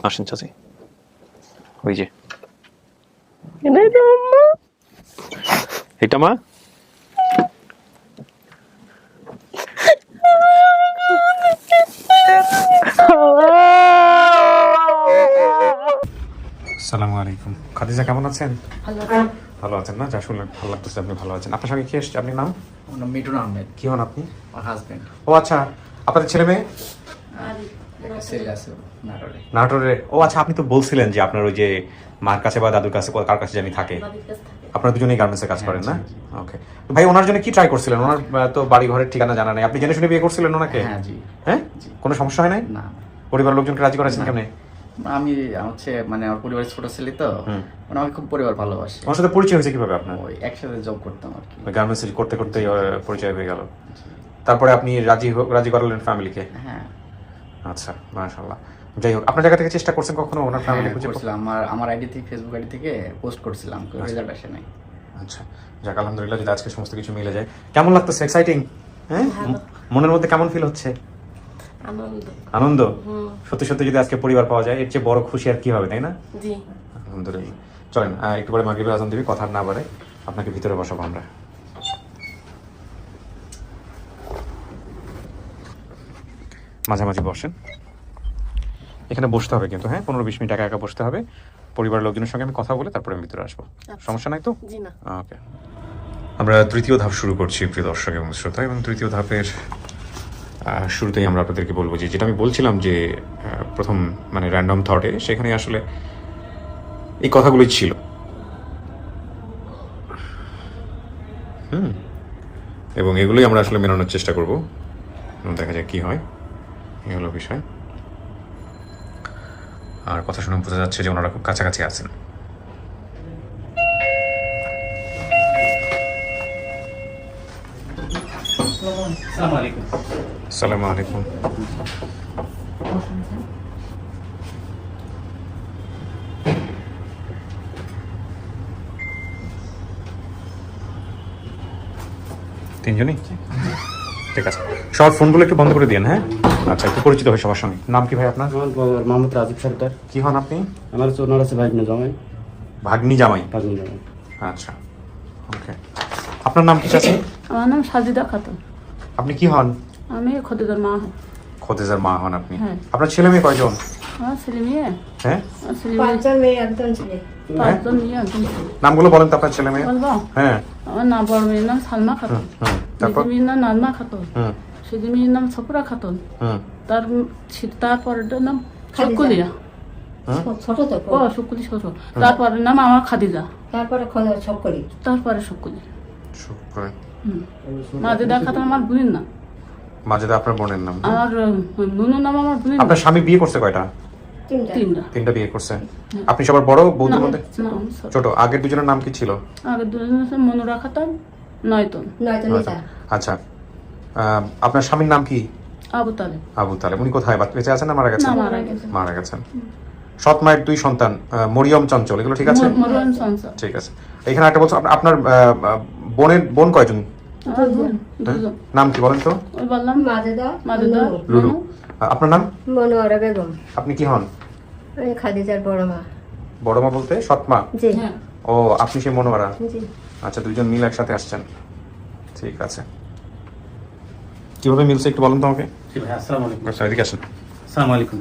আসেন চাচি, ওই যে এটা মা। আসসালামু আলাইকুম। খাদিজা কেমন আছেন? ভালো আছেন না? যা শুনলেন ভালো লাগতেছে, আপনি ভালো আছেন। আপনার সঙ্গে কি এসছে? আপনি নাম? মিঠুন আহমেদ। কি হন আপনি? আমার হাজবেন্ড। ও আচ্ছা, আপনাদের ছেলে মেয়ে? একটা ছেলে আছে নাটোরে। নাটোরে? ও আচ্ছা, আপনি তো বলছিলেন যে আপনার ওই যে মার কাছে বা দাদুর কাছে কার কাছে জানি থাকে, আপনারা দুজনেই গার্মেন্টসে কাজ করেন না? ওকে ভাই, ওনার জন্য কি ট্রাই করছিলেন? ওনার তো বাড়ি ঘরের ঠিকানা জানা নেই, আপনি জেনে শুনে বিয়ে করছিলেন ওনাকে? হ্যাঁ জি। হ্যাঁ, কোনো সমস্যা হয় নাই? না, পরিবারের লোকজনকে রাজি করাছেন কেমনে? আমি হচ্ছে মানে আমার পরিবারের ছোট ছেলে তো, মানে আমাকে খুব পরিবার ভালোবাসে। ওনার সাথে পরিচয় হয়েছে কিভাবে আপনার? ওই একসাথে জব করতাম আর কি, গার্মেন্টস করতে করতে পরিচয় হয়ে গেল। তারপরে আপনি রাজি করালেন ফ্যামিলিকে? হ্যাঁ। আচ্ছা, মাশাআল্লাহ। যাই হোক, আপনার জায়গা থেকে চেষ্টা করছেন কখনো ওনার ফ্যামিলি খুঁজে? করছিলাম, আমার আইডি থেকে, ফেসবুক আইডি থেকে পোস্ট করছিলাম, কোনো রেজাল্ট আসে নাই। আচ্ছা, যাক আলহামদুলিল্লাহ, যদি আজকে সমস্ত কিছু মিলে যায়। কেমন লাগতেছে? এক্সাইটিং? হ্যাঁ, মনের মধ্যে কেমন ফিল হচ্ছে? আনন্দ। সত্যি সত্যি যদি আজকে পরিবার পাওয়া যায়, এর চেয়ে বড় খুশি আর কি হবে, তাই না? জি আলহামদুলিল্লাহ। চলেন একটু পরে মাগরিবের আজান দিবি, কথা না বাড়ে আপনাকে ভিতরে বসাবো আমরা। মাঝামাঝি বসেন, এখানে বসতে হবে কিন্তু, হ্যাঁ 15-20 মিনিট একা একা বসতে হবে। পরিবারের লোকজনের সঙ্গে আমি কথা বলে তারপরে আমি ভিতরে আসবো, সমস্যা নাই তো? জি না। ওকে, আমরা তৃতীয় ধাপ শুরু করছি প্রিয় দর্শক এবং শ্রোতা। এবং তৃতীয় ধাপের শুরুতেই আমরা আপনাদেরকে বলবো যে, যেটা আমি বলছিলাম যে প্রথম মানে র্যান্ডম থটে, সেখানে আসলে এই কথাগুলোই ছিল। এবং এগুলোই আমরা আসলে মেলানোর চেষ্টা করব, দেখা যাক কি হয়। এই হলো বিষয়। আর কথা শুনে বোঝা যাচ্ছে যে ওনারা খুব কাছাকাছি আছেন। আসসালামু আলাইকুম। তিনজনই? ঠিক আছে, সবার ফোনগুলো একটু বন্ধ করে দিন। হ্যাঁ, আচ্ছা, একটু পরিচিত হয় সবার সঙ্গে। নাম কি ভাই আপনার? আমার বাবার মোহাম্মদ রাজীব সরকার। কি হন আপনি? আমার ওনার আছে ভাগ্নে জামাই। ভাগ্নি জামাই? ভাগ্নে জামাই। আচ্ছা, ওকে। আপনার নাম কি চাচি? আমার নাম সাজিদা খাতুন। আপনি কি হন? আমি খদিজার মা হই। খদিজার মা হন আপনি? হ্যাঁ। আপনার ছেলে মেয়ে কয়জন? আমার ছেলে মেয়ে, হ্যাঁ, আমার ছেলে মেয়ে পাঁচজন মেয়ে একজন ছেলে। 5জন মেয়ে, একজন ছেলে। নামগুলো বলেন তো আপনার ছেলে মেয়ে। বলবো? হ্যাঁ। আমার নাম, বড় মেয়ের নাম সালমা খাতুন, তারপর? মেয়ের নাম নাজমা খাতুন, হুম সেদি মেয়ের নাম সফরা খাতুন, হুম তারপরের নাম শুকুলিয়া। ছোট তো, ও শুকুলি ছোট। তারপরের নাম আমার খাদিজা, তারপরে সব করি। তারপরে শুকুলি। শুক্রবার। মাজেদা খাতুন আমার বোনের নাম। মাজেদা আপনার বোনের নাম? আমার নুনুর নাম আমার বোনের নাম। আপনার স্বামী বিয়ে করছে কয়টা? তিনটা। তিনটা বিয়ে করছে। আপনি সবার বড় বৌদির মধ্যে? না, আমি ছোট। ছোট। আগের দুজনের নাম কি ছিল? আগে দুজন আছে মনোরা খাতুন, নয়তন। নয়তো নিতা। আচ্ছা, আপনার স্বামীর নাম কি? আবু তালেব। আবু তালেব। উনি কোথায়, বেঁচে আছেন না মারা গেছেন? না, মারা গেছে। মারা গেছেন। সৎ মায়ের 2 সন্তান, মরিয়ম চঞ্চল, এগুলো ঠিক আছে? মরুয়ান সংসার। ঠিক আছে। এখানে একটা বলছো, আপনার বোন কয়জন? দুজন। নাম কি বলেন তো? ওই বললাম মাজেদা, মাজেদা, লুলু। আপনার নাম? মনোয়ারা বেগম। আপনি কি হন? আমি খাদিজার বড় মা। বড় মা বলতে সৎ মা? জি হ্যাঁ। ও, আপনি সেই মনোয়ারা? জি। আচ্ছা, দুইজন মিল একসাথে আসছেন, ঠিক আছে। কিভাবে মিলছে একটু বলুন তো আমাকে। জি ভাই, আসসালামু আলাইকুম। আচ্ছা, এদিকে আসেন। আসসালামু আলাইকুম।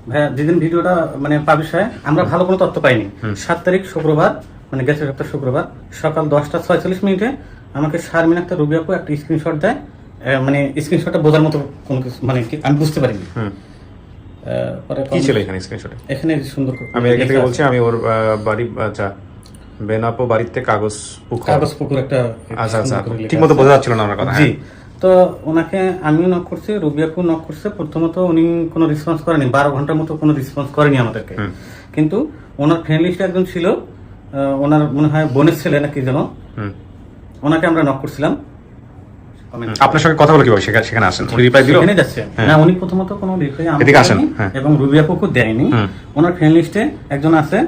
ভাইয়া, যেদিন ভিডিওটা মানে পাবলিশ হয়, আমরা ভালো কোনো তথ্য পাইনি। 7 তারিখ শুক্রবার, মানে গেছে সপ্তাহ শুক্রবার সকাল 10:46 আমাকে শারমিন আক্তার রুবি আপু একটা স্ক্রিনশট দেয়। মানে স্ক্রিনশটটা বোঝার মতো কোনো কিছু, মানে আমি বুঝতে পারিনি। পরে কি ছিল এখানে স্ক্রিনশটে? এখানে সুন্দর আমি এখান থেকে বলছি, আমি ওর বাড়ি, আচ্ছা বেনাপো বাড়িতে কাগজ পুকুর একটা। আচ্ছা আচ্ছা, ঠিক মতো বোঝা যাচ্ছিল না আমার কথা। জি, তো ওনাকে আমিও নক করছি, রুবি আপু নক করছে। প্রথমত উনি কোনো রেসপন্স করেনি, 12 ঘন্টার মতো কোনো রেসপন্স করেনি আমাদেরকে। কিন্তু ওনার ফ্রেন্ড লিস্টে একজন ছিল, ওনার মনে হয় বোনের ছেলে নাকি যেন, ওনাকে আমরা নক করছিলাম। আপনার সঙ্গে কথা বলে কিভাবে সেখানে আসেন? উনি রিপ্লাই দিল? সেখানে যাচ্ছে না, উনি প্রথমত কোনো রিপ্লাই এদিকে আসেন। এবং রুবি আপুকে দেয়নি। ওনার ফ্রেন্ড লিস্টে একজন আছে,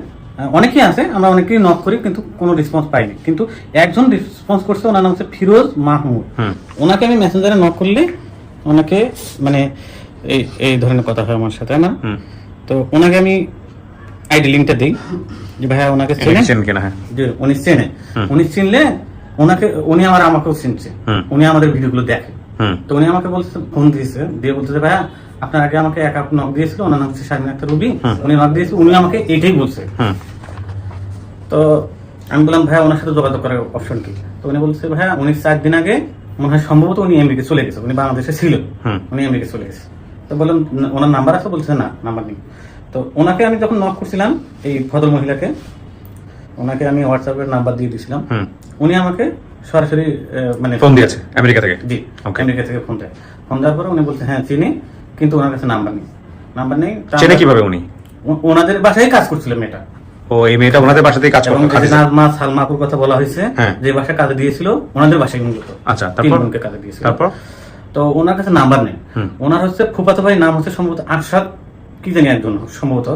অনেকেই আছে, আমরা অনেকেই নক করি কিন্তু কোনো রেসপন্স পাইনি। কিন্তু একজন রেসপন্স করছে, ওনার নাম হচ্ছে ফিরোজ মাহমুদ। ওনাকে আমি মেসেঞ্জারে নক করলে ওনাকে মানে এই ধরনের কথা হয় আমার সাথে না। তো ওনাকে আমি আইডি লিঙ্কটা দিই যে ভাইয়া ওনাকে চেন কিনা? হ্যাঁ, যে উনি চেনে, উনি চিনলে ওনাকে, উনি আমাকেও চিনছে, উনি আমাদের ভিডিওগুলো দেখে। তো উনি আমাকে বলছে, ফোন দিয়েছে, দিয়ে বলতেছে ভাইয়া আপনার আগে আমাকে এক নক দিয়েছিল, ওনার নাম হচ্ছে শারমিন আক্তার রুবি, উনি নক দিয়েছে, উনি আমাকে এইটাই বলছে। তো আমি বললাম ভাইয়া ওনার সাথে যোগাযোগ করার অপশন কি? তো উনি বলছে ভাইয়া উনি 4 দিন আগে মনে হয় সম্ভবত উনি আমেরিকা চলে গেছে, উনি বাংলাদেশে ছিল, উনি আমেরিকা চলে গেছে। তো বললাম ওনার নাম্বার আছে? বলছে না, নাম্বার নেই। তো ওনাকে আমি যখন নক করছিলাম, এই ভদ্র মহিলাকে, ওনাকে আমি হোয়াটসঅ্যাপের নাম্বার দিয়ে দিয়েছিলাম, উনি আমাকে সরাসরি মানে ফোন দিয়েছে আমেরিকা থেকে? জি, আমেরিকা থেকে ফোন দেয়। ফোন দেওয়ার পরে উনি বলছে হ্যাঁ চিনি, কিন্তু ওনার কাছে নাম্বার নেই। নাম্বার নেই, চেনে কিভাবে উনি? ওনাদের বাসায় কাজ করছিল মেয়েটা। ও, এই মেয়েটা ওনাদের বাসাতেই কাজ করতো? নাজমা সালমাপুর কথা বলা হয়েছে, যে বাসায় কাজে দিয়েছিল ওনাদের বাসায় মূলত। আচ্ছা, তারপর কাজে দিয়েছিল। তারপর তো ওনার কাছে নাম্বার নেই। ওনার হচ্ছে ফুফাতো ভাই, নাম হচ্ছে সম্ভবত আরশাদ কি জানি একজন, সম্ভবত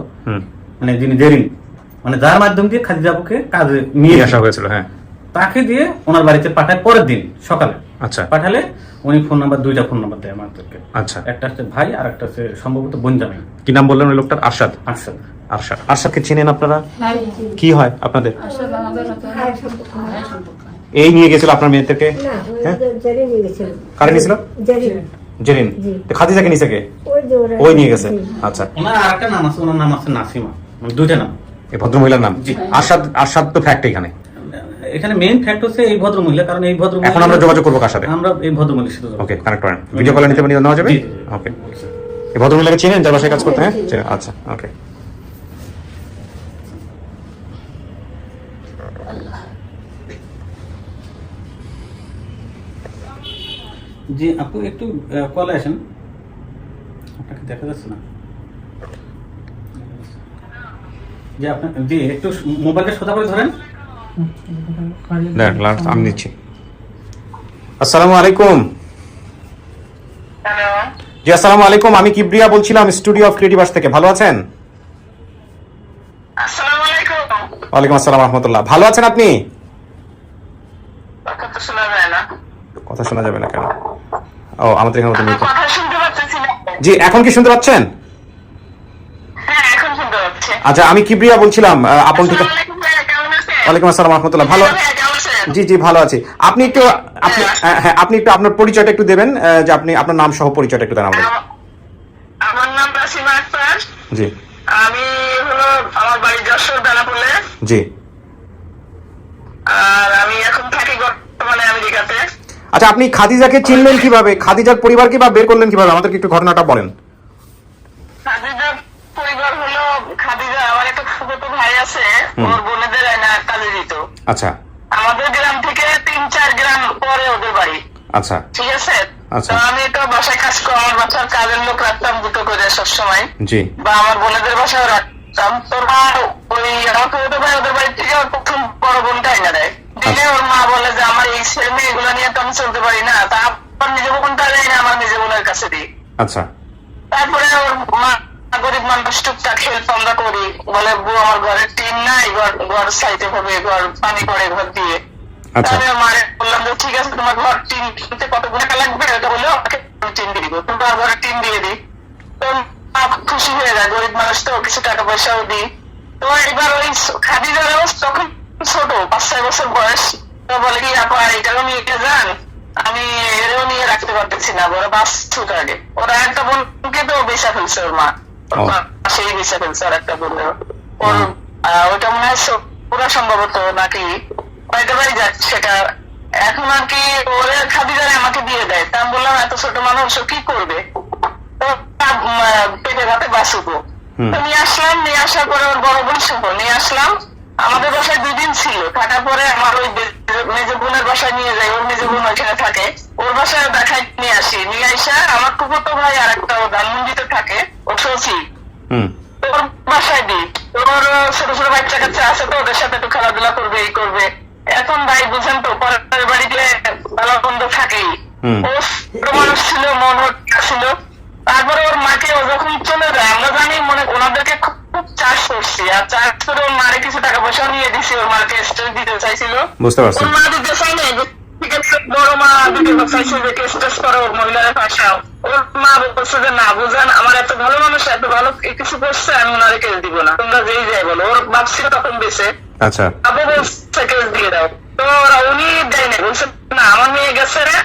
মানে যিনি জেরিন, মানে যার মাধ্যম দিয়ে খাদিজাকে কাজে নিয়ে আসা হয়েছিল। হ্যাঁ, তাকে দিয়ে ওনার বাড়িতে পাঠায় পরের দিন সকালে। আচ্ছা, পাঠালে উনি ফোন নাম্বার, 2টা ফোন নাম্বার দেয় আমাদেরকে। আচ্ছা, একটা হচ্ছে ভাই আর একটা হচ্ছে সম্ভবত বোনজামাই। কি নাম বললেন ওই লোকটার? আরশাদ। আরশাদ। আরশাদ, আরশাদকে চিনেন আপনারা? কি হয় আপনাদের? আসলে আমাদের সাথে ভাইয়ের সম্পর্ক। এই নিয়ে গেছিল আপনার মেয়েদেরকে? না, ওই জেরি নিয়ে গেছিল। কারে নিয়েছিল? জেরি। জেরিন। তো খাদিজাকে নিছে কে? ওই যে ওরা ওই নিয়ে গেছে। আচ্ছা, ওনার আরেকটা নাম আছে, ওনার নাম আছে নাসিমা, মানে 2টা নাম। এই ভদ্রমহিলার নাম আরশাদ? আরশাদ তো ফ্যাক্ট এখানে। এখানে মেইন ফ্যাক্ট হচ্ছে এই ভদ্র মহিলা, কারণ এই ভদ্র এখন আমরা যোগাযোগ করবো কার সাথে? আমরা এই ভদ্র মহিলার সাথে। ওকে, কানেক্ট করেন। ভিডিও কলে নিতে নেওয়া যাবে? ওকে। এই ভদ্রমহিলাকে চেনেন যার বাসায় কাজ করতে? হ্যাঁ, চেনেন। আচ্ছা, ওকে। জি আপু একটু কলে আসেন, আপনাকে দেখা যাচ্ছে না। জি আপনার, জি একটু মোবাইলটা সোজা করে ধরেন। আমি নিচ্ছি। আসসালামু আলাইকুম। জি আসসালামু আলাইকুম, আমি কিবরিয়া বলছিলাম স্টুডিও অফ ক্রিয়েটিভ আর্টস থেকে। ভালো আছেন? আসসালামু আলাইকুম। ওয়ালাইকুম আসসালাম রাহমাতুল্লাহ। ভালো আছেন আপনি? কথা শোনা যায় না। কথা শোনা যাবে না কেন? ও, আমাদের এখানে তো নেই। কথা শুনতে পাচ্ছি না। জি, এখন কি শুনতে পাচ্ছেন? হ্যাঁ, এখন শুনতে পাচ্ছি। আচ্ছা, আমি কিবরিয়া বলছিলাম আপন থেকে। আসসালামু আলাইকুম ভাইয়া, কেমন আছেন? ওয়ালাইকুম আসসালাম রাহমাতুল্লাহ। ভালো? ভাইয়া, কেমন আছেন? জি জি, ভালো আছি। আপনি একটু আপনি একটু আপনার পরিচয়টা একটু দেবেন, যে আপনি আপনার নাম সহ পরিচয়টা একটু দেন আমাদের। আমার নাম রাসিমা আক্তার। জি। আমি হলো, আমার বাড়ি যশোর বেনাপোলে। জি। আর আমি এখন থাকি বর্তমানে আমেরিকাতে। আচ্ছা, আপনি খাদিজাকে চিনলেন কিভাবে? খাদিজার পরিবারকে বা বের করলেন কিভাবে? আমাদেরকে একটু ঘটনাটা বলেন। খাদিজার পরিবার হলো, খাদিজা আমার একটা ফুফাতো ভাই আছে, ওর বোনেদের না কাজে দিত। আচ্ছা। আমাদের গ্রাম থেকে 3-4 গ্রাম পরে ওদের বাড়ি। আচ্ছা, ঠিক আছে। আচ্ছা। তো আমি তো বাসায় কাজ করি, আমার বাসার কাজের লোক রাখতাম 2টো করে সবসময়। জি। বা আমার বোনেদের বাসায় রাখতাম। তোর মা ওই আমাকে ওদের ভাই ওদের বাড়ি থেকে ওর প্রথম বড় বোনটা এনে দেয়। দিলে ওর মা বলে যে আমার এই ছেলে মেয়ে এগুলো নিয়ে তো আমি চলতে পারি না, তা আমার নিজে বোনটা দেয় না, আমার নিজে বোনের কাছে দিই। আচ্ছা। তারপরে ওর মা গরিব মানুষ টুকটাক হেল্প আমরা করি, বলে বউ আমার ঘরের টিন নাই, ঘর সাইতে হবে, ঘর পানি পড়ে ঘর দিয়ে। আচ্ছা। তাহলে মারে বললাম যে ঠিক আছে, তোমার ঘর টিন কিনতে কত টাকা লাগবে, এটা বলে আমাকে টিন দিয়ে দিব, তোমার ঘরে টিন দিয়ে দিই। তো মা খুব খুশি হয়ে যায়, গরিব মানুষ তো কিছু টাকা পয়সাও দিই। তো এবার ওই খাদিজার তখন ছোট, 5-6 বছর বয়স। তো বলে কি আপা এটাও নিয়ে যান, আমি এরও নিয়ে রাখতে পারতেছি না, ওরা বাস ছুট আগে। ওরা একটা বোনকে তো বেচা ফেলছে, ওর মা সেই বেচা ফেলছে আর একটা বোন। ওর ওইটা মনে হয় পুরা সম্ভবত নাকি ওইটা বাড়ি যাচ্ছে সেটা। এখন আর কি ওরা খাদিজারে আমাকে দিয়ে দেয়। তা আমি বললাম এত ছোট মানুষ ও কি করবে, তো পেটে ভাতে বাঁচুবো। তো নিয়ে আসলাম, নিয়ে আসার পরে ওর বড় বোন সহ নিয়ে আসলাম। আমাদের বাসায় 2 দিন ছিল, থাকার পরে আমার ওই মেজ বোনের বাসায় নিয়ে যাই, ওর মেজ বোন ওইখানে থাকে, ওর বাসায় দেখাই নিয়ে আসি। নিয়ে আসা আমার ফুফাতো ভাই আর একটা ধানমন্ডিতে থাকে, ও সচি, ওর বাসায় দিই। ওর ছোট ছোট বাচ্চা কাচ্চা আছে, তো ওদের সাথে একটু খেলাধুলা করবে, এই করবে। এখন ভাই বুঝেন তো, পরের বাড়িতে ভালো বন্ধ থাকেই। ও ছোট মানুষ ছিল, মন ছিল। তারপরে ওর মাকে ও যখন চলে যায়, আমরা জানি মনে ওনাদেরকে খুব চার্জ করছি, আর চার্জ করে ওর মারে কিছু টাকা পয়সা নিয়ে দিছি, ওর মাকে স্টেজ দিতে চাইছিল। বুঝতে পারছি। ওর মা দিতে চাই না, ঠিক গেছে, বড় মা দুটো চাইছে যে কেস টেস করো, মহিলারা ফাঁসাও। ওর মা বলছে যে না বুঝান, আমার এত ভালো মানুষ এত ভালো কিছু করছে, আমি ওনারে কেস দিব না, তোমরা যেই যাই বলো। ওর বাপ ছিল তখন বেঁচে, আচ্ছা আবু বলছে কেস দিয়ে দাও, তো উনি দেয় না, বলছে না আমার মেয়ে গেছে রে,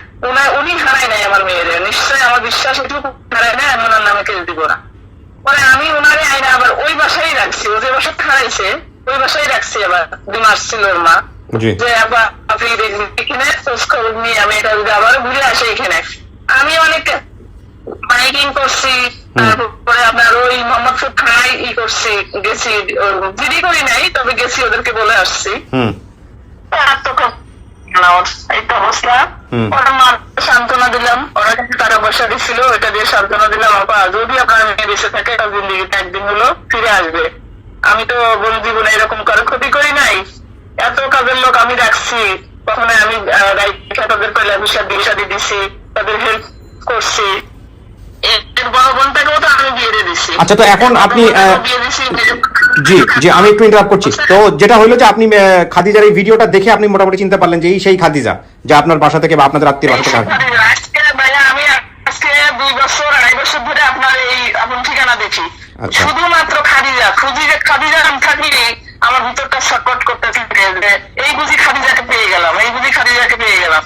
উনি হারায় নাই আমার মেয়েরে, নিশ্চয়ই আমার বিশ্বাস এটুকু হারায় নাই, আমি ওনার নামে কেস দিব না। পরে আমি ওনারে আইনা আবার ওই বাসায় রাখছি, ও যে বাসায় হারাইছে ওই বাসায় রাখছি, আবার 2 মাস ছিল ওর মা, জি যে আবার আপনি দেখবেন এখানে খোঁজ খবর নিয়ে আমি এটা যদি আবার ঘুরে আসি এখানে। আমি অনেক মাইকিং করছি, তারপরে আপনার ওই মোহাম্মদপুর থানায় করছি, গেছি, জিডি করি নাই, তবে গেছি, ওদেরকে বলে আসছি। হুম আর তো খুব এই তো অবস্থা। ওরা মা সান্ত্বনা দিলাম, ওরা কাছে টাকা পয়সা দিচ্ছিল, ওইটা দিয়ে সান্ত্বনা দিলাম, আপা যদি আপনার মেয়ে বেঁচে থাকে জিন্দিগিতে একদিন হলো ফিরে আসবে। আমি তো জীবনে এরকম করে ক্ষতি করি নাই, এত কাজের লোক আমি রাখছি, কখনো আমি তাদের পয়লা বিষা দিয়ে দিছি, তাদের হেল্প করছি, এর বড় বোনটাকেও তো আমি বিয়ে দিয়ে দিছি। আচ্ছা, তো এখন আপনি বিয়ে দিছি। জি জি আমি একটু ইন্টারাপ্ট করছি। তো যেটা হইলো যে আপনি খাদিজার এই ভিডিওটা দেখে আপনি মোটামুটি চিনতে পারলেন যে এই সেই খাদিজা যা আপনার বাসা থেকে বা আপনাদের আত্মীয় বাসা থেকে আজকে ভাইয়া আমি আজকে 2 বছর 2.5 বছর ধরে আপনার এই আপন ঠিকানা দেখি। আচ্ছা। শুধুমাত্র খাদিজা নাম থাকলে আমার ভিতরটা সাপোর্ট করতে থাকে যে এই বুঝি খাদিজাকে পেয়ে গেলাম, এই বুঝি খাদিজাকে পেয়ে গেলাম।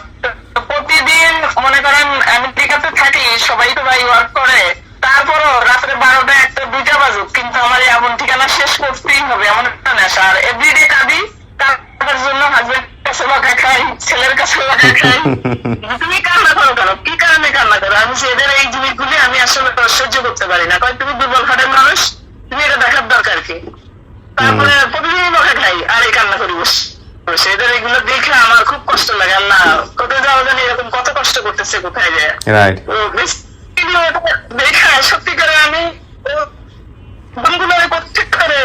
তো প্রতিদিন মনে করেন আমেরিকাতে থাকি, সবাই তো ভাই ওয়ার্ক করে, তারপরও রাত্রে 12টা 1টা 2টা বাজুক, কিন্তু আমার এই আপন ঠিকানা শেষ করতেই হবে, এমন একটা নেশা। আর এভরিডে কাঁদি, তার জন্য হাজবেন্ড কাছে বকা খাই, ছেলের কাছে বকা খাই। তুমি কান্না করো কেন, কি কারণে কান্না করো? আমি এদের এই জিনিসগুলি আমি আসলে সহ্য করতে পারি না। কয় তুমি দুর্বল হাটের মানুষ, তুমি এটা দেখার দরকার কি? তারপরে প্রতিদিনই বকা খাই আর এই কান্না করি বসে। এদের এগুলো দেখে আমার খুব কষ্ট লাগে। আল্লাহ কোথায় যাওয়া জানি এরকম কত কষ্ট করতেছে, কোথায় যায়। রাইট দেখা সত্যি করে আমি প্রত্যেক করে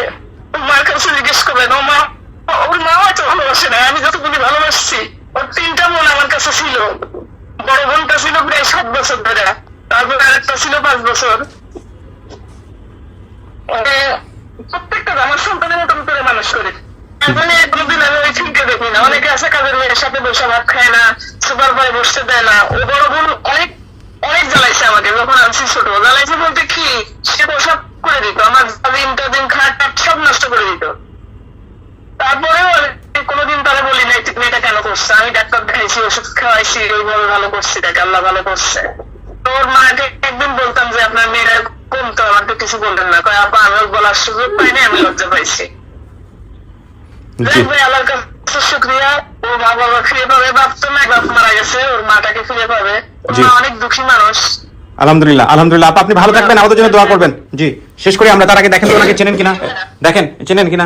মার কাছে জিজ্ঞেস করবেন, ও মা, ওর মা হয়তো ভালোবাসে না, আমি যতগুলি ভালোবাসছি। ওর 3টা বোন আমার কাছে ছিল, বড় বোনটা ছিল প্রায় 7 বছর ধরে, তারপর আরেকটা ছিল 5 বছর। প্রত্যেকটা আমার সন্তানের মতন করে মানুষ করে। মানে কোনদিন আমি ওই চিন্তা দেখি না। অনেকে আছে কাজের মেয়ের সাথে বসে ভাত খায় না, সুপার পায়ে বসতে দেয় না। ও বড় বোন অনেক জ্বালাইছে আমাকে, যখন আনছি ছোট। জ্বালাইছে বলতে কি, সে তো সব করে দিত, আমার দিন খাট সব নষ্ট করে দিত। তারপরেও কোনোদিন তারা বলি নাই মেয়েটা কেন করছে। আমি ডাক্তার দেখাইছি, ওষুধ খাওয়াইছি, ওইভাবে ভালো করছি তাকে, আল্লাহ ভালো করছে। তো ওর মাকে একদিন বলতাম যে আপনার মেয়েরা কমতো, আমাকে কিছু বললেন না। কয় আপা আমি বলার সুযোগ পাইনি, আমি লজ্জা পাইছি। আল্লাহর কাছে শুকরিয়া, ও মা বাবা ফিরে পাবে। বাপ তো নাই, বাপ মারা গেছে, ওর মাটাকে ফিরে পাবে। ওর মা অনেক দুঃখী মানুষ। আলহামদুলিল্লাহ আলহামদুলিল্লাহ আপা, আপনি ভালো থাকবেন, আমাদের জন্য দোয়া করবেন। জি শেষ করি আমরা, তার আগে দেখেন তো ওনাকে চেনেন কিনা, দেখেন চেনেন কিনা,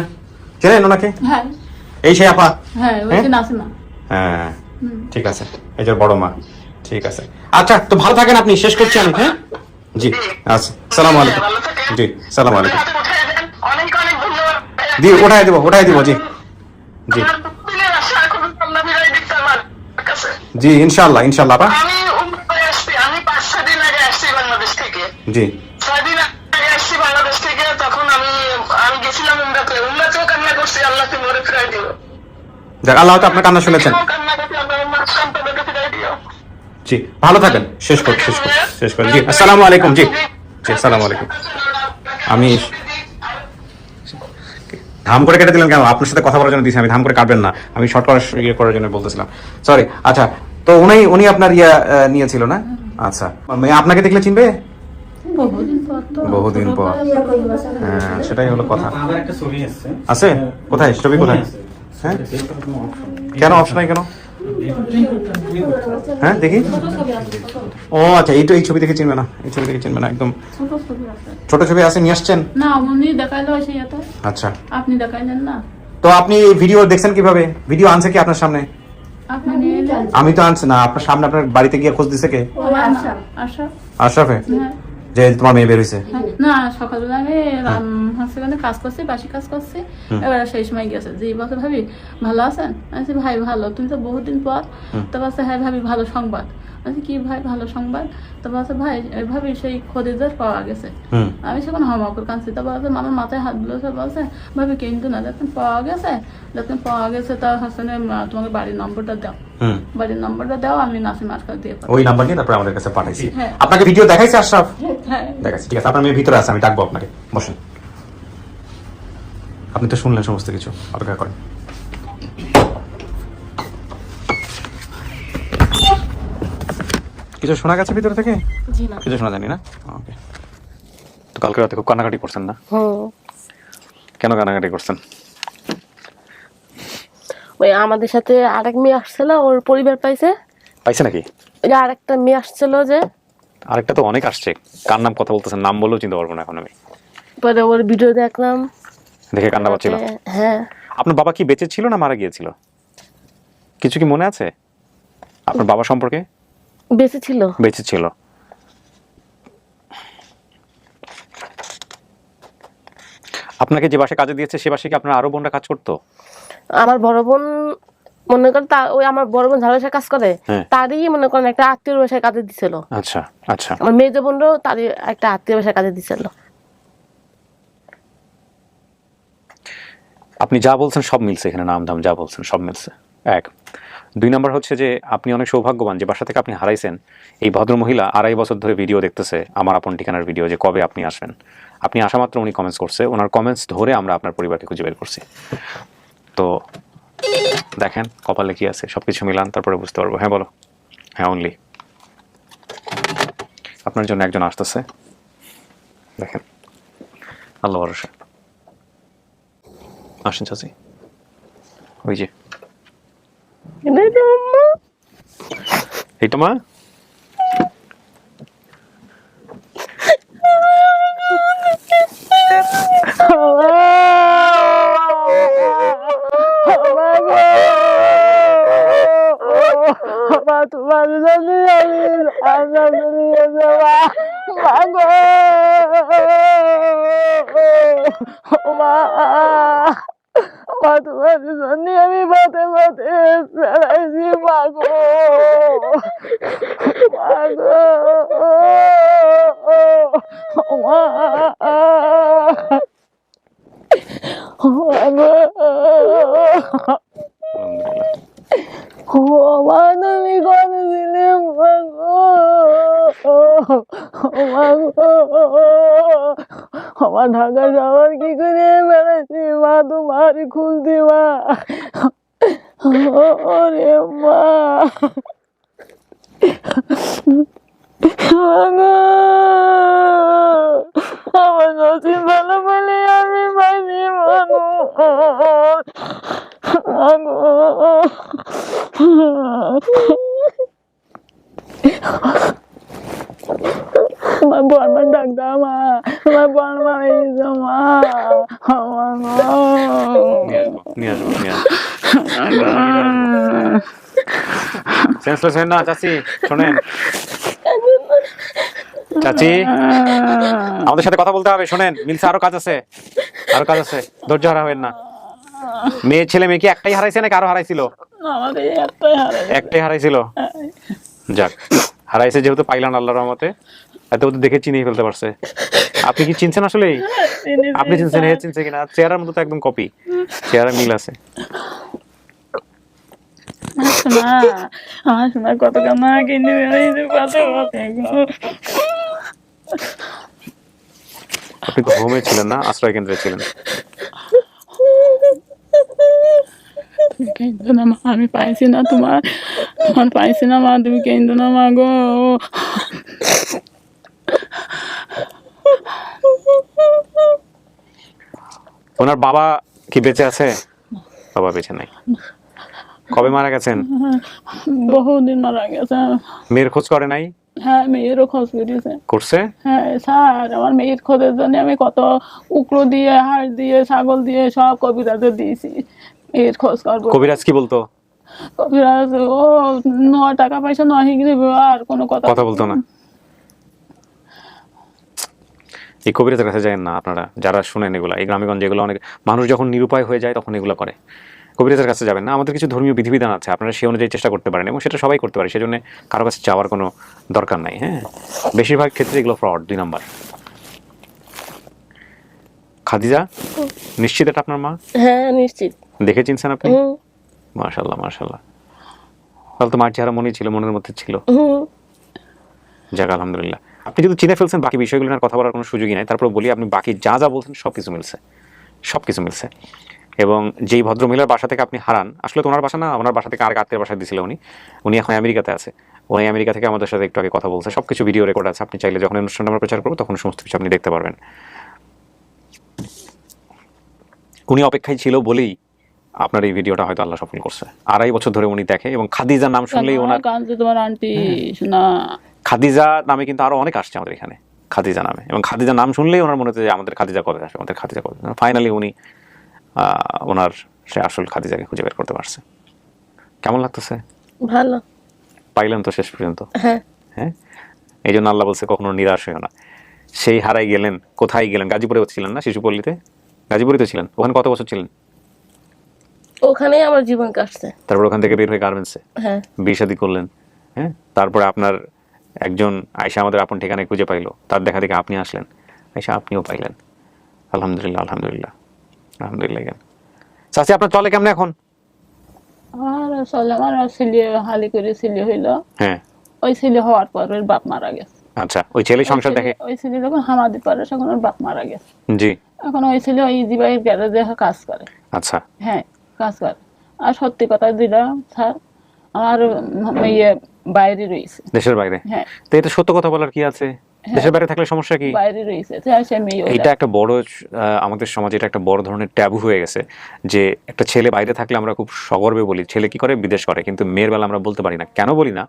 চেনেন ওনাকে? হ্যাঁ এই সেই আপা? হ্যাঁ ওই যে নাসিমা। হ্যাঁ ঠিক আছে, এই যে বড় মা। ঠিক আছে, আচ্ছা তো ভালো থাকেন আপনি, শেষ করছি আমি। হ্যাঁ জি আচ্ছা, সালাম আলাইকুম। জি সালাম আলাইকুম। অনেক অনেক ধন্যবাদ। জি ওঠাই দিব। জি জি জি ইনশাআল্লাহ ইনশাআল্লাহ আপা। আমি আসছি, আমি 5-6 দিন আগে আসছি বাংলাদেশ থেকে। জি 6 দিন আগে আসছি বাংলাদেশ থেকে। তখন আমি গেছিলাম উমরাতেও কান্না করছি, আল্লাহ তুমি ওরে ফিরাই দিও। যাক, আল্লাহ তো আপনার কান্না শুনেছেন। কান্না করছি, আমার সন্তানকে ফিরাই দিও। জি ভালো থাকেন, শেষ করি। জি আসসালামু আলাইকুম। জি জি আসসালামু আলাইকুম। আমি ধাম করে কেটে দিলাম কেন? আপনার সাথে কথা বলার জন্য দিয়েছি, আমি ধাম করে কাটবেন না, আমি শর্ট করার জন্য বলতেছিলাম, সরি। আচ্ছা, তো উনি আপনার নিয়েছিল না? আচ্ছা, আপনাকে দেখলে চিনবে? বহুদিন পর। হ্যাঁ সেটাই হলো কথা। আবার একটা ছবি আসছে। আছে? কোথায় ছবি, কোথায়? হ্যাঁ কেন অপশন নাই কেন? হ্যাঁ দেখি। ও আচ্ছা, এই ছবি দেখে চিনবে না, এই ছবি দেখে চিনবে না একদম। ছোট ছবি আছে, নিয়ে আসছেন? না উনি দেখাইলো সেই এত। আচ্ছা, আপনি দেখাইলেন না। তো আপনি ভিডিও দেখছেন কিভাবে? ভিডিও আনছে কি আপনার সামনে? আপনি নিয়ে এলেন। আমি তো আনছি না, আপনার সামনে আপনার বাড়িতে গিয়ে খোঁজ দিছে কে? আশা। আশরাফে? হ্যাঁ যে তোমার মেয়ে বের হয়েছে? না সকালবেলা আমি হাসপাতালে কাজ করছি, বাসি কাজ করছি। এবার সেই সময় গেছে যে বলতে ভাবি ভালো আছেন? আমি ভাই ভালো, তুমি তো বহুদিন পর। তো বলছে হ্যাঁ ভাবি ভালো সংবাদ। আচ্ছা কি ভাই ভালো সংবাদ? তারপর আছে ভাই এভাবে সেই খদিজার পাওয়া গেছে। হুম আমি সেখানে হমাকুর কাঁদছি। তারপর আছে আমার মাথায় হাত দিয়েছে, বলছে ভাবি কিন্তু না, যখন পাওয়া গেছে তা হাসানে তোমাকে বাড়ির নম্বরটা দাও, হুম বাড়ির নম্বরটা দাও, আমি নাসিমার কাছে দিয়ে পাঠাবো। ওই নাম্বার নিয়ে তারপর আমাদের কাছে পাঠাইছি। হ্যাঁ। আপনাকে ভিডিও দেখাইছে আশরাফ? হ্যাঁ দেখাচ্ছি, ঠিক আছে। আপনার মেয়ে ভিতরে আছে, আমি ডাকবো আপনাকে, বসেন। আপনি তো শুনলেন সমস্ত কিছু, অপেক্ষা করেন। কিছু শোনা গেছে ভিতর থেকে? জি না। কিছু শোনা জানি না। ওকে। তো কালকে রাতে খুব কান্নাকাটি করছেন না? কেন কান্নাকাটি করছেন? ওই আমাদের সাথে আরেক মেয়ে আসছিল, ওর পরিবার পাইছে নাকি? ওই যে আরেকটা মেয়ে আসছিল যে, আরেকটা তো অনেক আসছে, কার নাম কথা বলতেছেন? নাম বললেও চিনতে পারবো না এখন আমি। পরে ওর ভিডিও দেখলাম, দেখে কান্না পাচ্ছিল? হ্যাঁ। আপনার বাবা কি বেঁচে ছিল না মারা গিয়েছিল? কিছু কি মনে আছে আপনার বাবা সম্পর্কে? বেঁচে ছিল। বেঁচে ছিল। আপনাকে যে বাসায় কাজে দিয়েছে সে বাসায় কি আপনার আরো বোনরা কাজ করতো? আমার বড় বোন মনে করেন ওই আমার বড় বোন ঝাড়ু বাসায় কাজ করে, হ্যাঁ। তারই মনে করেন একটা আত্মীয় বাসায় কাজে দিছিল। আচ্ছা আচ্ছা। আমার মেয়ে যে বোনও তারই একটা আত্মীয় বাসায় কাজে দিছিল। আপনি যা বলছেন সব মিলছে, এখানে নাম ধাম যা বলছেন সব মিলছে। এক। 2 নাম্বার হচ্ছে যে আপনি অনেক সৌভাগ্যবান যে বাসা থেকে আপনি হারাইছেন। এই ভদ্রমহিলা 2.5 বছর ধরে ভিডিও দেখতেছে, আমার আপন ঠিকানার ভিডিও, যে কবে আপনি আসবেন। আপনি আসা মাত্র উনি কমেন্টস করছে, ওনার কমেন্টস ধরে আমরা আপনার পরিবারকে খুঁজে বের করছি। তো দেখেন কপালে কি আছে, সবকিছু মিলান, তারপরে বুঝতে পারবো। হ্যাঁ বলো। হ্যাঁ অনলি। আপনার জন্য একজন আসতেছে, দেখেন আল্লাহ ভরসা। আসেন চাচি, ওই যে এইটা মা। তোমার জন্য তোমার জন্য আমি পথে পথে বেড়াইছি মাগো, মাগো তুমি করে দিলে মাগো, মাগো আমার ঢাকা যাওয়ার কি করে বেড়াইছি মা, তোমারই খুঁজছি মা। ওরে মা আমার নসিব ভালো বলে আমি পাইনি আমার বর্মার ডাক দাও মা, আমার বর্মা হয়েছে মা, আমার নিয়ে আসবো। সেন্সলেস হবেন না চাচি, শোনেন চাচি, আমাদের সাথে কথা বলতে হবে, শোনেন মিলছে, আরো কাজ আছে, আরো কাজ আছে, ধৈর্য হারা হবেন না। মেয়ে ছেলে মেয়ে কি একটাই হারাইছে নাকি আরো হারাইছিল? আমাদের একটাই হারাইছিল। যাক, হারাইছে যেহেতু পাইলাম আল্লাহর রহমতে, এত ওদের দেখে চিনিয়ে ফেলতে পারছে। আপনি কি চিনছেন আসলে? আপনি চিনছেন, হে চিনছে কিনা? চেহারার মতো তো একদম কপি, চেহারা মিল আছে। আমার শোনা কত কান্না কিনে বেড়াইছে, কত আপনি তো হোমে ছিলেন না, আশ্রয় কেন্দ্রে ছিলেন। কেন্দ্র না মা, আমি পাইছি না তোমার পাইছি না মা, তুমি কেন্দ্র না মা গো। ওনার বাবা কি বেঁচে আছে? বাবা বেঁচে নাই। কবে মারা গেছেন? বহুদিন মারা গেছে। মেয়ের খোঁজ করে নাই? হ্যাঁ মেয়েরও খোঁজ করছে। হ্যাঁ স্যার, আমার মেয়ের খোঁজের জন্য আমি কত উকড়ো দিয়ে, হাড় দিয়ে, ছাগল দিয়ে সব কবিরাজে দিয়েছি মেয়ের খোঁজ করবো। কবিরাজ কি বলতো? কবিরাজ ও 9 টাকা পয়সা নয় দেবে, আর কোনো কথা বলতো না। এই কবিরাজের কাছে যায় না আপনারা যারা শুনেন এগুলা, এই গ্রামেগঞ্জে এগুলো অনেক মানুষ যখন নিরুপায় হয়ে যায় তখন এগুলো করে। কবিরাজের কাছে যাবেন না। আমাদের কিছু ধর্মীয় বিধিবিধান আছে, আপনারা সেই অনুযায়ী চেষ্টা করতে পারেন এবং সেটা সবাই করতে পারে, সেজন্য কারো কাছে যাওয়ার কোনো দরকার নাই। হ্যাঁ, বেশিরভাগ ক্ষেত্রে এগুলো ফ্রড। 2 নাম্বার। খাদিজা, নিশ্চিত এটা আপনার মা? হ্যাঁ নিশ্চিত। দেখে চিনছেন আপনি? হুম মাশাআল্লাহ মাশাআল্লাহ। তাহলে তো মার চেহারা মনেই ছিল, মনের মধ্যে ছিল। হুম। যাক আলহামদুলিল্লাহ। আপনি যদি চিনে ফেলছেন, বাকি বিষয়গুলো নিয়ে কথা বলার কোনো সুযোগই নাই। তারপর বলি, আপনি বাকি যা যা বলছেন সব কিছু মিলছে, সব কিছু মিলছে। এবং যেই ভদ্রমহিলার বাসা থেকে আপনি হারান, আসলে তো ওনার বাসা না, ওনার বাসা থেকে আর আত্মীয়ের বাসায় দিয়েছিল উনি এখন আমেরিকাতে আছে। উনি আমেরিকা থেকে আমাদের সাথে একটু আগে কথা বলছে, সব কিছু ভিডিও রেকর্ড আছে। আপনি চাইলে যখন অনুষ্ঠান আমরা প্রচার করবো তখন সমস্ত কিছু আপনি দেখতে পারবেন। উনি অপেক্ষায় ছিল বলেই আপনার এই ভিডিওটা হয়তো আল্লাহ সফল করছে। 2.5 বছর ধরে উনি দেখে, এবং খাদিজার নাম শুনলেই ওনার কাঁদছে তোমার আন্টি শোনা। খাদিজা নামে কিন্তু আরো অনেক আসছে আমাদের এখানে, খাদিজা নামে, এবং খাদিজা নাম শুনলেই ওনার মনে হচ্ছে যে আমাদের খাদিজা কবে আসবে, আমাদের খাদিজা কবে। ফাইনালি উনি ওনার সে আসল খাদিজাকে খুঁজে বের করতে পারছে। কেমন লাগতেছে? ভালো। পাইলেন তো শেষ পর্যন্ত? হ্যাঁ। হ্যাঁ, এই জন্য আল্লাহ বলছে কখনো নিরাশ হয়েও না। সেই হারাই গেলেন, কোথায় গেলেন? গাজীপুরে ছিলেন না, শিশুপল্লীতে? গাজীপুরে তো ছিলেন, ওখানে কত বছর ছিলেন? ওখানেই আমার জীবন কাটছে। তারপর ওখান থেকে বের হয়ে গার্মেন্টসে হ্যাঁ। বিয়ে শাদী করলেন। হ্যাঁ, তারপরে আপনার একজন আয়সা আমাদের আপন ঠিকানায় খুঁজে পাইলো, তার দেখা দেখে আপনি আসলেন, আয়সা আপনিও পাইলেন। আলহামদুলিল্লাহ আলহামদুলিল্লাহ আলহামদুলিল্লাহ। চাচি আপনার চলে কেমন এখন? আর আসলে আমার ছেলে হালি করে ছেলে হইলো। হ্যাঁ। ওই ছেলে হওয়ার পর ওর বাপ মারা গেছে। আচ্ছা, ওই ছেলে সংসার দেখে? ওই ছেলে যখন হামাদি পারে তখন ওর বাপ মারা গেছে। জি। এখন ওই ছেলে ওই ইজিবাইয়ের গ্যারেজে কাজ করে। আচ্ছা। হ্যাঁ, কাজ করে। আর সত্যি কথা দিলাম স্যার, আমার মেয়ে বাইরে রয়েছে। দেশের বাইরে? হ্যাঁ। তো এটা সত্য কথা বলার কি আছে? দেশের বাইরে থাকলে সমস্যা কি? বাইরে রয়েছে, সে মেয়ে। এটা একটা বড় আমাদের সমাজে এটা একটা বড় ধরনের ট্যাবু হয়ে গেছে, যে একটা ছেলে বাইরে থাকলে আমরা খুব সগর্বে বলি ছেলে কি করে, বিদেশ করে, কিন্তু মেয়ের বেলা আমরা বলতে পারি না। কেন বলি না?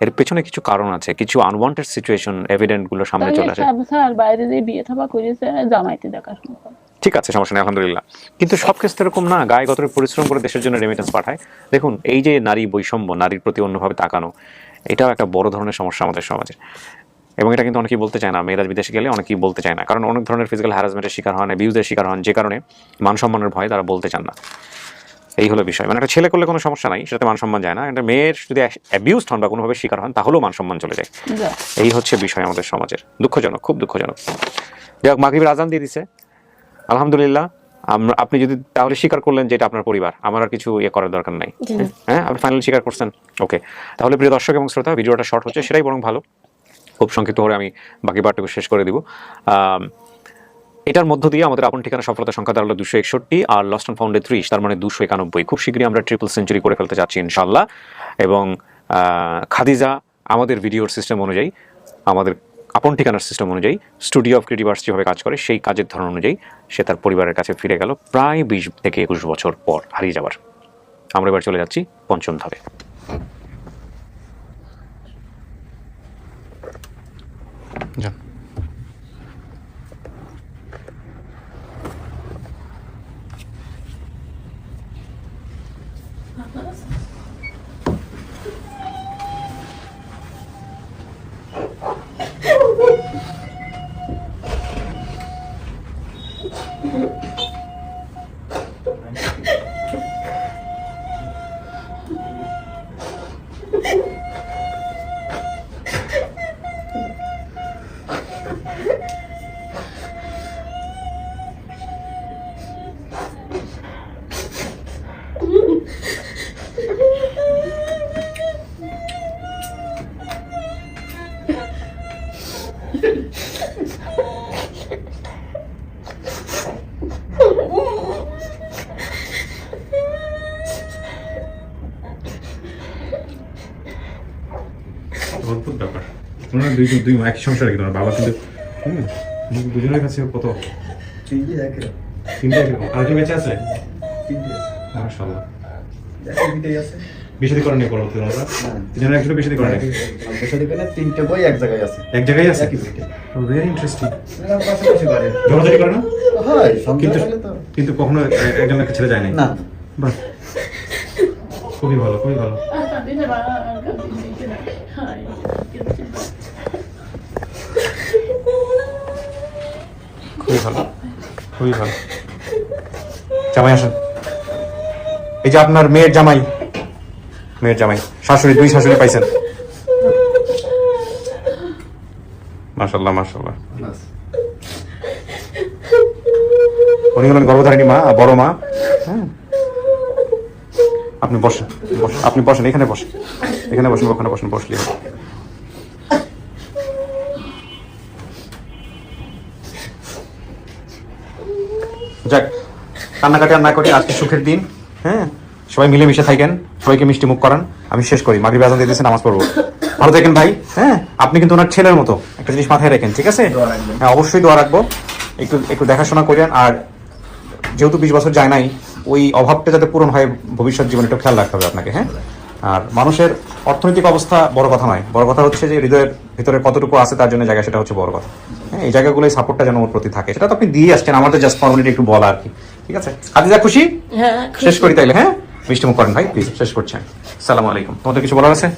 এর পেছনে কিছু কারণ আছে, কিছু আনওয়ান্টেড সিচুয়েশন এভিডেন্ট গুলো সামনে চলে আসে। স্যার বাইরে যে বিয়ে থাকা করেছে জামাইতে দেখাশোনা করে। ঠিক আছে, সমস্যা নেই, আলহামদুলিল্লাহ। কিন্তু সব ক্ষেত্রে এরকম না, গায়ে গতরে পরিশ্রম করে দেশের জন্য রেমিটেন্স পাঠায়। দেখুন, এই যে নারী বৈষম্য, নারীর প্রতি অন্যভাবে তাকানো, এটাও একটা বড় ধরনের সমস্যা আমাদের সমাজে। এবং এটা কিন্তু অনেকেই বলতে চায় না, মেয়েরা বিদেশে গেলে অনেকেই বলতে চায় না, কারণ অনেক ধরনের ফিজিক্যাল হ্যারাসমেন্টের শিকার হন, অ্যাবিউজের শিকার হন, যে কারণে মান সম্মানের ভয়ে তারা বলতে চান না। এই হলো বিষয়। মানে একটা ছেলে করলে কোনো সমস্যা নাই, সেটাতে মান সম্মান যায় না। একটা মেয়ের যদি অ্যাবিউজড হন বা কোনোভাবে শিকার হন, তাহলেও মান সম্মান চলে যায়। এই হচ্ছে বিষয় আমাদের সমাজের, দুঃখজনক, খুব দুঃখজনক। যাই হোক, মাগরিবের আজান দিয়ে দিছে, আলহামদুলিল্লাহ। আপনি যদি তাহলে স্বীকার করলেন যে এটা আপনার পরিবার, আমার আর কিছু ইয়ে করার দরকার নাই। হ্যাঁ, আপনি ফাইনালি স্বীকার করছেন। ওকে, তাহলে প্রিয় দর্শক এবং শ্রোতা, ভিডিওটা শর্ট হচ্ছে, সেটাই বরং ভালো। খুব সংক্ষিপ্ত করে আমি বাকি পার্টটুকু শেষ করে দিব। এটার মধ্য দিয়ে আমাদের আপন ঠিকানা সফলতা সংখ্যা দাঁড়ালো 261, আর লস্ট অ্যান্ড ফাউন্ডে 30, তার মানে 291। খুব শীঘ্রই আমরা ট্রিপল সেঞ্চুরি করে ফেলতে যাচ্ছি ইনশাল্লাহ। এবং খাদিজা আমাদের ভিডিওর সিস্টেম অনুযায়ী, আমাদের আপন ঠিকানার সিস্টেম অনুযায়ী, স্টুডিও অফ ক্রিয়েটিভ আর্টস যেভাবে কাজ করে সেই কাজের ধরন অনুযায়ী সে তার পরিবারের কাছে ফিরে গেল প্রায় 20 থেকে 21 বছর পর হারিয়ে যাওয়ার। আমরা এবার চলে যাচ্ছি পঞ্চম ধাপে। অদ্ভুত ব্যাপার, ওনারা দুই একই সংসারে কিন্তু বাবা কিন্তু দুজনের কাছে কত তিনটে আর কি বেঁচে আছে, মাশাআল্লাহ। বিশাদি করেন নি পরবর্তী ওনারা তিনজনের একজনের বিশাদি করেন নাকি? বিশাদি করে তিনটে বই এক জায়গায় আছে, এক জায়গায় আছে, ভেরি ইন্টারেস্টিং। জড়াজড়ি করে না? হয় কিন্তু কখনো একজন একটা ছেড়ে যায় না। বাহ, খুবই ভালো, খুবই ভালো। খুবই ভালো, খুবই ভালো। জামাই আসেন, এই যে আপনার মেয়ের জামাই, শাশুড়ি, 2 শাশুড়ি পাইছেন। মাশাআল্লাহ মাশাআল্লাহ। উনি হলেন গর্ভধারিণী মা, বড় মা। হ্যাঁ, আপনি বসেন, আপনি বসেন, এখানে বসেন, ওখানে বসেন, বসলে যাক, কান্নাকাটি আর না করি, আজকে সুখের দিন। হ্যাঁ, সবাই মিলেমিশে থাকেন, সবাইকে মিষ্টি মুখ করান। আমি শেষ করি, মাগরিব আজান দিয়ে দিয়েছে, নামাজ পড়বো। ভালো থাকেন ভাই। হ্যাঁ, আপনি কিন্তু ওনার ছেলের মতো, একটা জিনিস মাথায় রাখেন, ঠিক আছে? হ্যাঁ, অবশ্যই দোয়া রাখবো। একটু দেখাশোনা করেন। আর যেহেতু 20 বছর যায় নাই, ওই অভাবটা যাতে পূরণ হয় ভবিষ্যৎ জীবনে, একটু খেয়াল রাখতে হবে আপনাকে। হ্যাঁ, আর মানুষের অর্থনৈতিক অবস্থা বড় কথা নয়, বড় কথা হচ্ছে যে হৃদয়ের ভিতরে কতটুকু আছে তার জন্য জায়গা, সেটা হচ্ছে বড় কথা। হ্যাঁ, এই জায়গাগুলোই সাপোর্টটা যেন ওর প্রতি থাকে, সেটা তো আপনি দিয়ে আসছেন, আমাদের জাস্ট ফর্মালিটি একটু বলা আর কি। ঠিক আছে আজিজা, খুশি? হ্যাঁ, শেষ করি তাইলে। হ্যাঁ, মিষ্টি মুখ করেন ভাই, প্লিজ শেষ করছেন। আসসালামু আলাইকুম। তোমাদের কিছু বলার আছে?